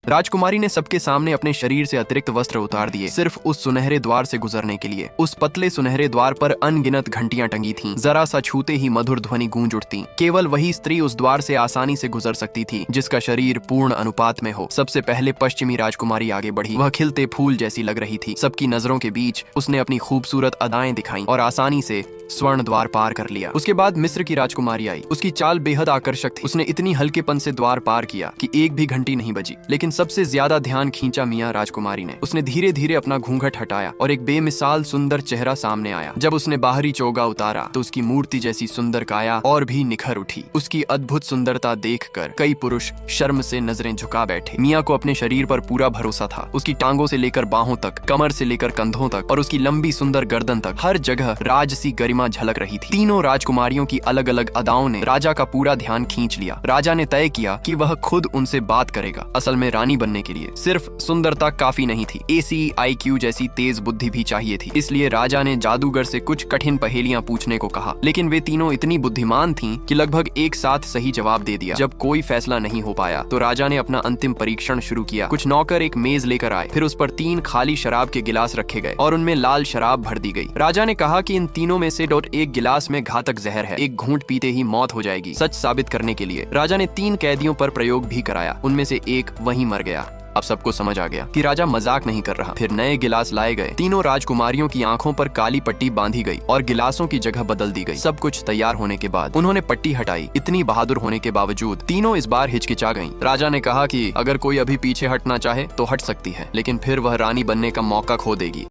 राजकुमारी ने सबके सामने अपने शरीर से अतिरिक्त वस्त्र उतार दिए, सिर्फ उस सुनहरे द्वार से गुजरने के लिए। उस पतले सुनहरे द्वार पर अनगिनत घंटियां टंगी थीं। जरा सा छूते ही मधुर ध्वनि गूंज उठती। केवल वही स्त्री उस द्वार से आसानी से गुजर सकती थी जिसका शरीर पूर्ण अनुपात में हो। सबसे पहले पश्चिमी राजकुमारी आगे बढ़ी। वह खिलते फूल जैसी लग रही थी। सबकी नजरों के बीच उसने अपनी खूबसूरत अदाएं दिखाई और आसानी से स्वर्ण द्वार पार कर लिया। उसके बाद मिस्र की राजकुमारी आई। उसकी चाल बेहद आकर्षक थी। उसने इतनी हल्केपन से द्वार पार किया कि एक भी घंटी नहीं बजी। लेकिन सबसे ज्यादा ध्यान खींचा मियां राजकुमारी ने। उसने धीरे धीरे अपना घूंघट हटाया और एक बेमिसाल सुंदर चेहरा सामने आया। जब उसने बाहरी चोगा उतारा तो उसकी मूर्ति जैसी सुंदर काया और भी निखर उठी। उसकी अद्भुत सुंदरता देखकर कई पुरुष शर्म से नजरें झुका बैठे। मियां को अपने शरीर पर पूरा भरोसा था। उसकी टांगों से लेकर बाहों तक, कमर से लेकर कंधों तक और उसकी लंबी सुंदर गर्दन तक हर जगह राजसी गरिमा झलक रही थी। तीनों राजकुमारियों की अलग अलग अदाओं ने राजा का पूरा ध्यान खींच लिया। राजा ने तय किया कि वह खुद उनसे बात करेगा। असल में रानी बनने के लिए सिर्फ सुंदरता काफी नहीं थी, ACIQ जैसी तेज बुद्धि भी चाहिए थी। इसलिए राजा ने जादूगर से कुछ कठिन पहेलियां पूछने को कहा। लेकिन वे तीनों इतनी बुद्धिमान थीं कि लगभग एक साथ सही जवाब दे दिया। जब कोई फैसला नहीं हो पाया तो राजा ने अपना अंतिम परीक्षण शुरू किया। कुछ नौकर एक मेज लेकर आए। फिर उस पर 3 खाली शराब के गिलास रखे गए और उनमें लाल शराब भर दी गई। राजा ने कहा कि इन तीनों में से एक गिलास में घातक जहर है। एक घूंट पीते ही मौत हो जाएगी। सच साबित करने के लिए राजा ने 3 कैदियों पर प्रयोग भी कराया। उनमें से एक वहीं मर गया। अब सबको समझ आ गया कि राजा मजाक नहीं कर रहा। फिर नए गिलास लाए गए। तीनों राजकुमारियों की आंखों पर काली पट्टी बांधी गई और गिलासों की जगह बदल दी गई। सब कुछ तैयार होने के बाद उन्होंने पट्टी हटाई। इतनी बहादुर होने के बावजूद तीनों इस बार हिचकिचा गईं। राजा ने कहा कि अगर कोई अभी पीछे हटना चाहे तो हट सकती है, लेकिन फिर वह रानी बनने का मौका खो देगी।